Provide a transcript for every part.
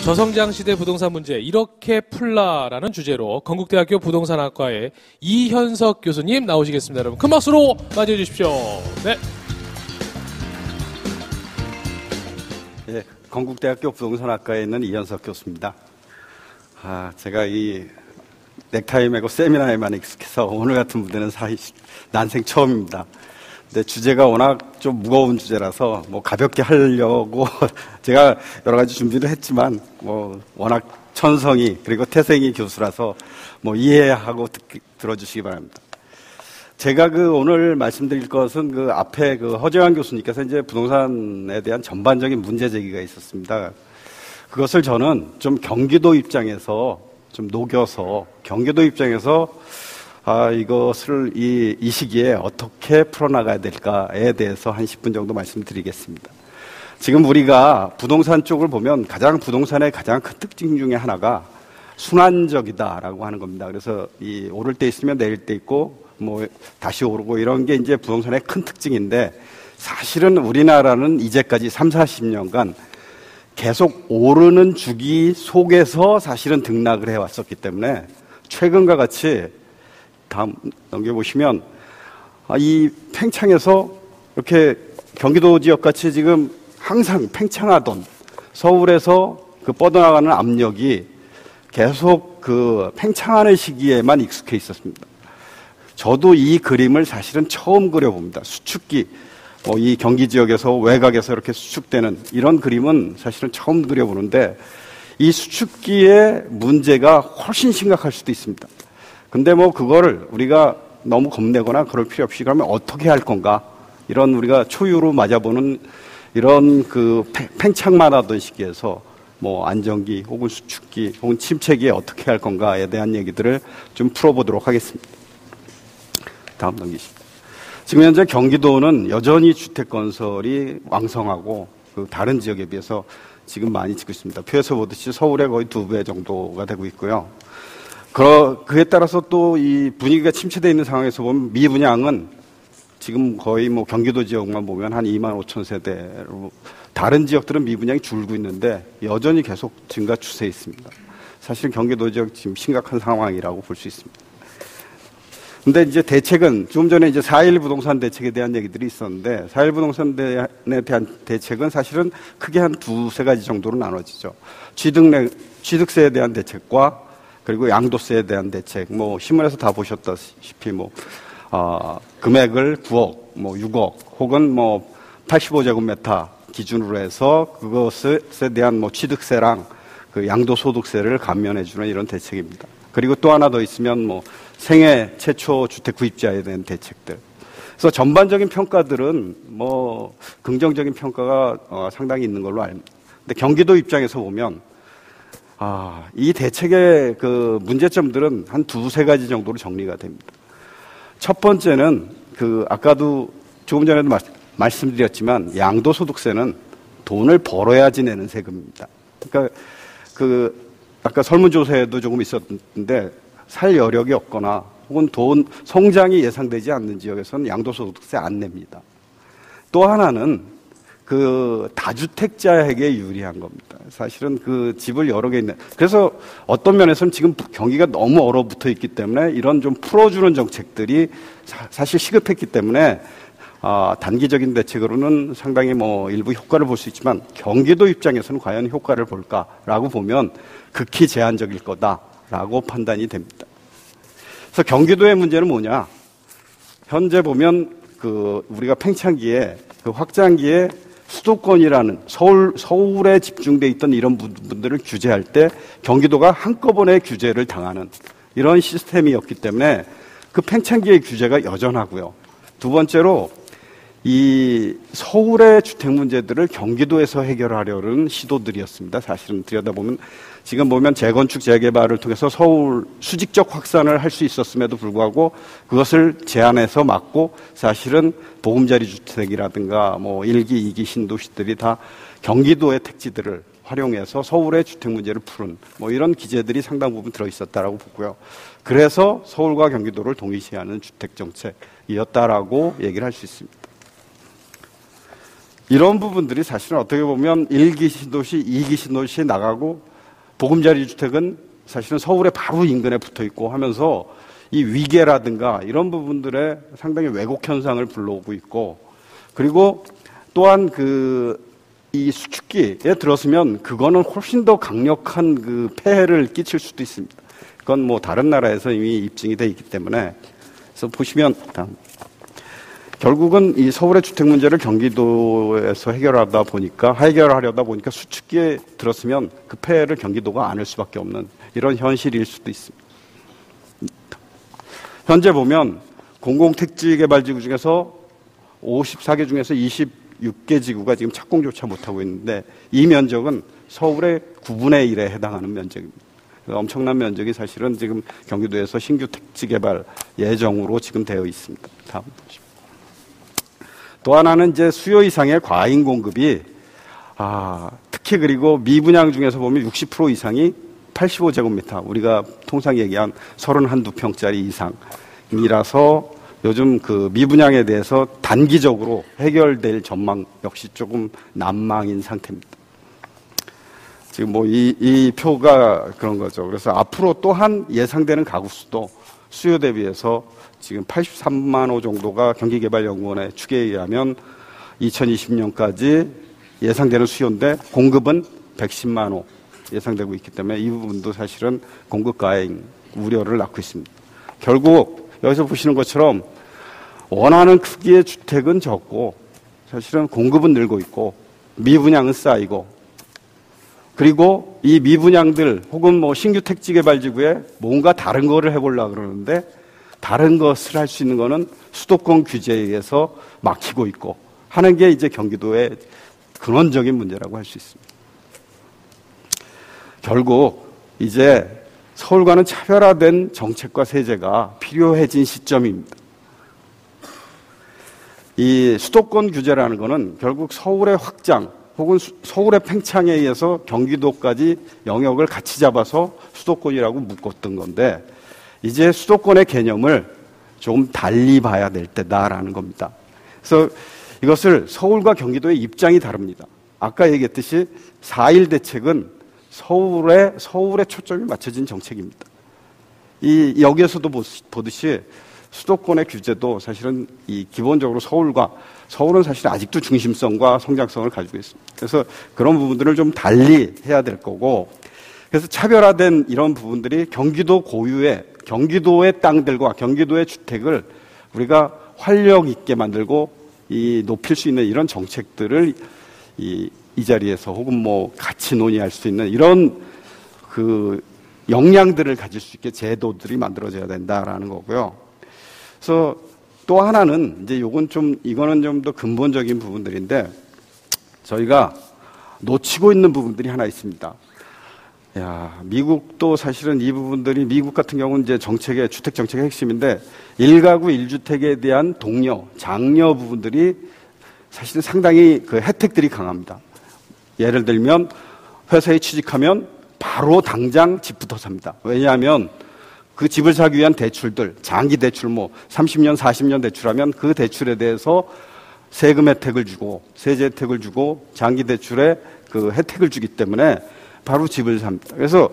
저성장 시대 부동산 문제 이렇게 풀라라는 주제로 건국대학교 부동산학과의 이현석 교수님 나오시겠습니다. 여러분 큰 박수로 맞이해 주십시오. 네. 예, 건국대학교 부동산학과에 있는 이현석 교수입니다. 제가 이 넥타이 메고 세미나에만 익숙해서 오늘 같은 무대는 난생 처음입니다. 근데 주제가 워낙 좀 무거운 주제라서 뭐 가볍게 하려고 제가 여러 가지 준비를 했지만 뭐 워낙 천성이 그리고 태생이 교수라서 뭐 이해하고 들어주시기 바랍니다. 제가 오늘 말씀드릴 것은 앞에 허재환 교수님께서 이제 부동산에 대한 전반적인 문제 제기가 있었습니다. 그것을 저는 좀 경기도 입장에서 좀 녹여서 경기도 입장에서 이것을 이 시기에 어떻게 풀어나가야 될까에 대해서 한 10분 정도 말씀드리겠습니다. 지금 우리가 부동산 쪽을 보면 부동산의 가장 큰 특징 중에 하나가 순환적이다라고 하는 겁니다. 그래서 오를 때 있으면 내릴 때 있고 뭐 다시 오르고 이런 게 이제 부동산의 큰 특징인데 사실은 우리나라는 이제까지 30-40년간 계속 오르는 주기 속에서 사실은 등락을 해왔었기 때문에 최근과 같이 다음 넘겨보시면 이 팽창에서 이렇게 경기도 지역같이 지금 항상 팽창하던 서울에서 뻗어나가는 압력이 계속 팽창하는 시기에만 익숙해 있었습니다. 저도 이 그림을 사실은 처음 그려봅니다. 수축기, 이 경기 지역에서 외곽에서 이렇게 수축되는 이런 그림은 사실은 처음 그려보는데 이 수축기의 문제가 훨씬 심각할 수도 있습니다. 근데 그거를 우리가 너무 겁내거나 그럴 필요 없이 그러면 어떻게 할 건가? 이런 우리가 초유로 맞아보는 이런 팽창만 하던 시기에서 안정기 혹은 수축기 혹은 침체기에 어떻게 할 건가에 대한 얘기들을 좀 풀어보도록 하겠습니다. 다음 넘기십시오. 지금 현재 경기도는 여전히 주택 건설이 왕성하고 다른 지역에 비해서 지금 많이 짓고 있습니다. 표에서 보듯이 서울의 거의 2배 정도가 되고 있고요. 그에 따라서 또 이 분위기가 침체되어 있는 상황에서 보면 미분양은 지금 거의 경기도 지역만 보면 한 25,000세대로 다른 지역들은 미분양이 줄고 있는데 여전히 계속 증가 추세에 있습니다. 사실 경기도 지역 지금 심각한 상황이라고 볼 수 있습니다. 근데 이제 대책은 조금 전에 이제 4.1 부동산 대책에 대한 얘기들이 있었는데 4.1 부동산에 대한 대책은 사실은 크게 한 2-3가지 정도로 나눠지죠. 취득세에 대한 대책과 그리고 양도세에 대한 대책, 신문에서 다 보셨다시피, 금액을 9억, 6억, 혹은 85제곱미터 기준으로 해서 그것에 대한 취득세랑 양도소득세를 감면해주는 이런 대책입니다. 그리고 또 하나 더 있으면 생애 최초 주택 구입자에 대한 대책들. 그래서 전반적인 평가들은 긍정적인 평가가 상당히 있는 걸로 압니다. 근데 경기도 입장에서 보면 이 대책의 문제점들은 한 2-3가지 정도로 정리가 됩니다. 첫 번째는 아까도 조금 전에도 말씀드렸지만 양도소득세는 돈을 벌어야지 내는 세금입니다. 그러니까 아까 설문조사에도 조금 있었는데 살 여력이 없거나 혹은 성장이 예상되지 않는 지역에서는 양도소득세 안 냅니다. 또 하나는 다주택자에게 유리한 겁니다. 사실은 집을 여러 개 있는. 그래서 어떤 면에서는 지금 경기가 너무 얼어붙어 있기 때문에 이런 좀 풀어주는 정책들이 사실 시급했기 때문에 단기적인 대책으로는 상당히 일부 효과를 볼 수 있지만 경기도 입장에서는 과연 효과를 볼까라고 보면 극히 제한적일 거다라고 판단이 됩니다. 그래서 경기도의 문제는 뭐냐? 현재 보면 우리가 팽창기에 확장기에 수도권이라는 서울에 집중돼 있던 이런 부분들을 규제할 때 경기도가 한꺼번에 규제를 당하는 이런 시스템이었기 때문에 팽창기의 규제가 여전하고요. 두 번째로 이 서울의 주택 문제들을 경기도에서 해결하려는 시도들이었습니다. 사실은 들여다보면 지금 보면 재건축 재개발을 통해서 서울 수직적 확산을 할 수 있었음에도 불구하고 그것을 제한해서 막고 사실은 보금자리 주택이라든가 1기, 2기 신도시들이 다 경기도의 택지들을 활용해서 서울의 주택 문제를 푸는 이런 기재들이 상당 부분 들어있었다라고 보고요. 그래서 서울과 경기도를 동일시하는 주택 정책이었다라고 얘기를 할 수 있습니다. 이런 부분들이 사실은 어떻게 보면 1기 신도시, 2기 신도시에 나가고 보금자리 주택은 사실은 서울에 바로 인근에 붙어 있고 하면서 이 위계라든가 이런 부분들에 상당히 왜곡 현상을 불러오고 있고, 그리고 또한 이 수축기에 들었으면 그거는 훨씬 더 강력한 그 폐해를 끼칠 수도 있습니다. 그건 뭐 다른 나라에서 이미 입증이 돼 있기 때문에. 그래서 보시면 결국은 이 서울의 주택 문제를 경기도에서 해결하려다 보니까 수축기에 들었으면 그 폐해를 경기도가 안을 수밖에 없는 이런 현실일 수도 있습니다. 현재 보면 공공택지개발지구 중에서 54개 중에서 26개 지구가 지금 착공조차 못하고 있는데, 이 면적은 서울의 9분의 1에 해당하는 면적입니다. 엄청난 면적이 사실은 지금 경기도에서 신규 택지개발 예정으로 지금 되어 있습니다. 다음 보시죠. 또 하나는 이제 수요 이상의 과잉 공급이, 특히 그리고 미분양 중에서 보면 60% 이상이 85제곱미터, 우리가 통상 얘기한 31평짜리 이상이라서 요즘 그 미분양에 대해서 단기적으로 해결될 전망 역시 조금 난망인 상태입니다. 지금 뭐 이 표가 그런 거죠. 그래서 앞으로 또한 예상되는 가구 수도 수요 대비해서 지금 83만 호 정도가 경기개발연구원의 추계에 의하면 2020년까지 예상되는 수요인데, 공급은 110만 호 예상되고 있기 때문에 이 부분도 사실은 공급 과잉 우려를 낳고 있습니다. 결국 여기서 보시는 것처럼 원하는 크기의 주택은 적고 사실은 공급은 늘고 있고 미분양은 쌓이고, 그리고 이 미분양들 혹은 뭐 신규 택지개발지구에 뭔가 다른 거를 해보려고 그러는데, 다른 것을 할 수 있는 거는 수도권 규제에 의해서 막히고 있고 하는 게 이제 경기도의 근원적인 문제라고 할 수 있습니다. 결국 이제 서울과는 차별화된 정책과 세제가 필요해진 시점입니다. 이 수도권 규제라는 거는 결국 서울의 확장 혹은 서울의 팽창에 의해서 경기도까지 영역을 같이 잡아서 수도권이라고 묶었던 건데, 이제 수도권의 개념을 좀 달리 봐야 될 때다라는 겁니다. 그래서 이것을 서울과 경기도의 입장이 다릅니다. 아까 얘기했듯이 4.1 대책은 서울에 초점이 맞춰진 정책입니다. 여기에서도 보듯이 수도권의 규제도 사실은 기본적으로 서울은 사실 아직도 중심성과 성장성을 가지고 있습니다. 그래서 그런 부분들을 좀 달리 해야 될 거고, 그래서 차별화된 이런 부분들이 경기도의 땅들과 경기도의 주택을 우리가 활력 있게 만들고 높일 수 있는 이런 정책들을 이 자리에서 혹은 뭐 같이 논의할 수 있는 이런 그 역량들을 가질 수 있게 제도들이 만들어져야 된다라는 거고요. 그래서 또 하나는 이제 이거는 좀 더 근본적인 부분들인데, 저희가 놓치고 있는 부분들이 하나 있습니다. 미국도 사실은 이 부분들이, 미국 같은 경우는 이제 주택 정책의 핵심인데, 1가구 1주택에 대한 장려 부분들이 사실은 상당히 그 혜택들이 강합니다. 예를 들면 회사에 취직하면 바로 당장 집부터 삽니다. 왜냐하면 그 집을 사기 위한 대출들, 장기 대출 30년, 40년 대출하면 그 대출에 대해서 세금 혜택을 주고 세제 혜택을 주고 장기 대출에 그 혜택을 주기 때문에 바로 집을 삽니다. 그래서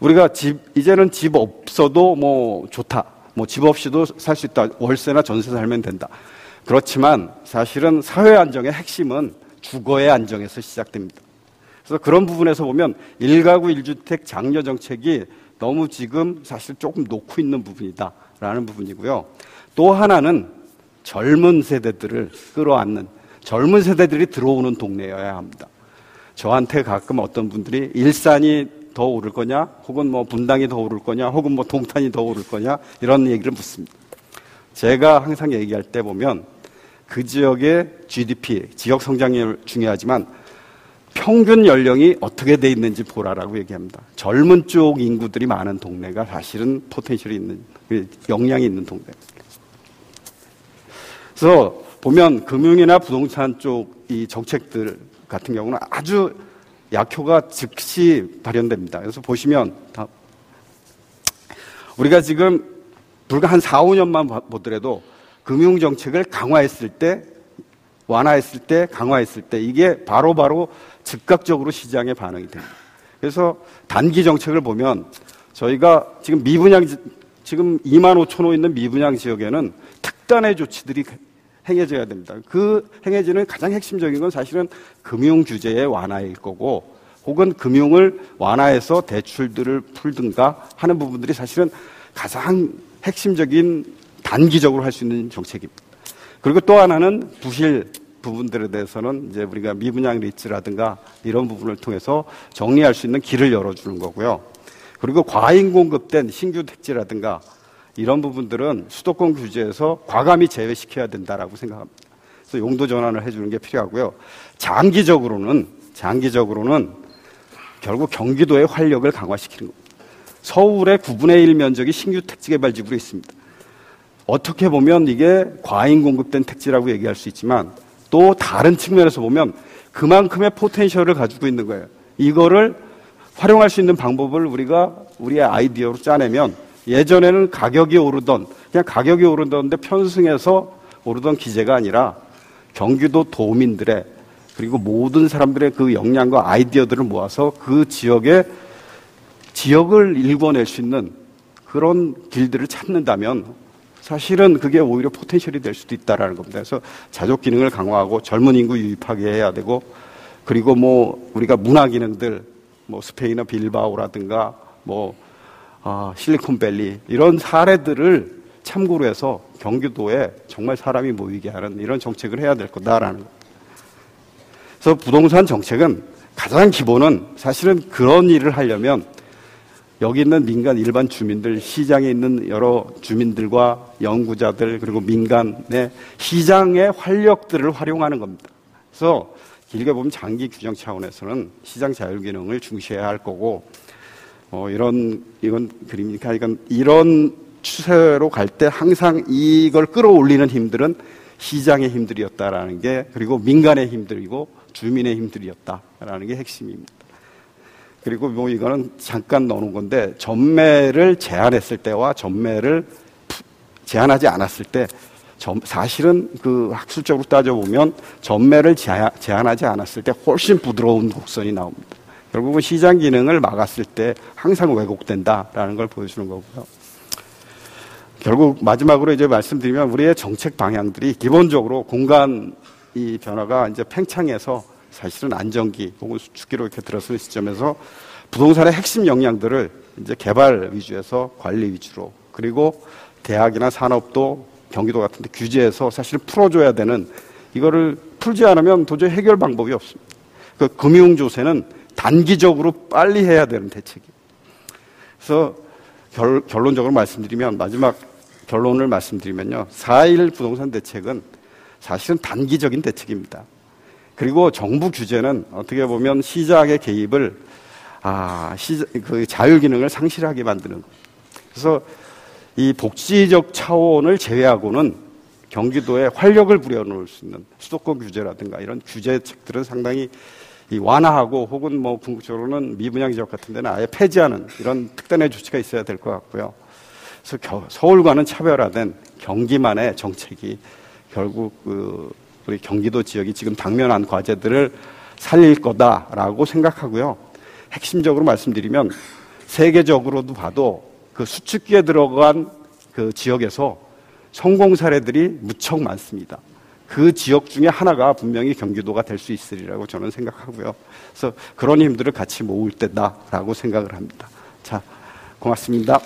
우리가 이제는 집 없어도 좋다. 집 없이도 살 수 있다. 월세나 전세 살면 된다. 그렇지만 사실은 사회 안정의 핵심은 주거의 안정에서 시작됩니다. 그래서 그런 부분에서 보면 1가구 1주택 장려 정책이 너무 지금 사실 조금 놓고 있는 부분이다라는 부분이고요. 또 하나는 젊은 세대들을 끌어안는, 젊은 세대들이 들어오는 동네여야 합니다. 저한테 가끔 어떤 분들이 일산이 더 오를 거냐, 혹은 분당이 더 오를 거냐, 혹은 동탄이 더 오를 거냐, 이런 얘기를 묻습니다. 제가 항상 얘기할 때 보면 그 지역의 GDP, 지역 성장률 중요하지만 평균 연령이 어떻게 돼 있는지 보라라고 얘기합니다. 젊은 쪽 인구들이 많은 동네가 사실은 포텐셜이 있는, 역량이 있는 동네. 그래서 보면 금융이나 부동산 쪽 이 정책들 같은 경우는 아주 약효가 즉시 발현됩니다. 그래서 보시면 우리가 지금 불과 한 4, 5년만 보더라도 금융정책을 강화했을 때, 완화했을 때, 강화했을 때 이게 바로바로 즉각적으로 시장에 반응이 됩니다. 그래서 단기 정책을 보면 저희가 지금 지금 2만 5천 호 있는 미분양 지역에는 특단의 조치들이 행해져야 됩니다. 그 행해지는 가장 핵심적인 건 사실은 금융 규제의 완화일 거고, 혹은 금융을 완화해서 대출들을 풀든가 하는 부분들이 사실은 가장 핵심적인 단기적으로 할 수 있는 정책입니다. 그리고 또 하나는 부실 부분들에 대해서는 이제 우리가 미분양 리츠라든가 이런 부분을 통해서 정리할 수 있는 길을 열어주는 거고요. 그리고 과잉 공급된 신규 택지라든가 이런 부분들은 수도권 규제에서 과감히 제외시켜야 된다라고 생각합니다. 그래서 용도 전환을 해주는 게 필요하고요. 장기적으로는 결국 경기도의 활력을 강화시키는 겁니다. 서울의 9분의 1 면적이 신규 택지 개발 지구로 있습니다. 어떻게 보면 이게 과잉 공급된 택지라고 얘기할 수 있지만 또 다른 측면에서 보면 그만큼의 포텐셜을 가지고 있는 거예요. 이거를 활용할 수 있는 방법을 우리가 우리의 아이디어로 짜내면 예전에는 가격이 오르던데 편승해서 오르던 기제가 아니라 경기도 도민들의 그리고 모든 사람들의 그 역량과 아이디어들을 모아서 그 지역을 일궈낼 수 있는 그런 길들을 찾는다면 사실은 그게 오히려 포텐셜이 될 수도 있다라는 겁니다. 그래서 자족 기능을 강화하고 젊은 인구 유입하게 해야 되고, 그리고 우리가 문화 기능들 스페인어 빌바오라든가 실리콘밸리 이런 사례들을 참고로 해서 경기도에 정말 사람이 모이게 하는 이런 정책을 해야 될 거다라는 거예요. 그래서 부동산 정책은 가장 기본은 사실은 그런 일을 하려면 여기 있는 민간 일반 주민들, 시장에 있는 여러 주민들과 연구자들 그리고 민간의 시장의 활력들을 활용하는 겁니다. 그래서 길게 보면 장기 균형 차원에서는 시장 자율 기능을 중시해야 할 거고, 이건 그림이니까 이런 추세로 갈 때 항상 이걸 끌어올리는 힘들은 시장의 힘들이었다라는 게, 그리고 민간의 힘들이고 주민의 힘들이었다라는 게 핵심입니다. 그리고 이거는 잠깐 넣어놓은 건데, 전매를 제한했을 때와 전매를 제한하지 않았을 때, 사실은 그 학술적으로 따져보면 전매를 제한하지 않았을 때 훨씬 부드러운 곡선이 나옵니다. 결국은 시장 기능을 막았을 때 항상 왜곡된다라는 걸 보여주는 거고요. 결국 마지막으로 이제 말씀드리면 우리의 정책 방향들이 기본적으로 공간 이 변화가 이제 팽창해서 사실은 안정기 혹은 수축기로 이렇게 들어서는 시점에서 부동산의 핵심 역량들을 이제 개발 위주에서 관리 위주로, 그리고 대학이나 산업도 경기도 같은 데 규제해서 사실 풀어줘야 되는, 이거를 풀지 않으면 도저히 해결 방법이 없습니다. 그 금융조세는 단기적으로 빨리 해야 되는 대책이에요. 그래서 결론적으로 말씀드리면, 마지막 결론을 말씀드리면요. 4.1 부동산 대책은 사실은 단기적인 대책입니다. 그리고 정부 규제는 어떻게 보면 시장의 개입을, 그 자율 기능을 상실하게 만드는 거예요. 그래서 이 복지적 차원을 제외하고는 경기도에 활력을 불여넣을 수 있는 수도권 규제라든가 이런 규제책들은 상당히 완화하고, 혹은 궁극적으로는 미분양 지역 같은 데는 아예 폐지하는 이런 특단의 조치가 있어야 될 것 같고요. 그래서 서울과는 차별화된 경기만의 정책이 결국 우리 경기도 지역이 지금 당면한 과제들을 살릴 거다라고 생각하고요. 핵심적으로 말씀드리면 세계적으로도 봐도 그 수축기에 들어간 그 지역에서 성공 사례들이 무척 많습니다. 그 지역 중에 하나가 분명히 경기도가 될 수 있으리라고 저는 생각하고요. 그래서 그런 힘들을 같이 모을 때다라고 생각을 합니다. 자, 고맙습니다.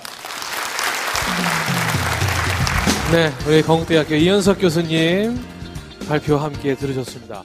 네, 우리 건국대학교 이현석 교수님 발표 함께 들으셨습니다.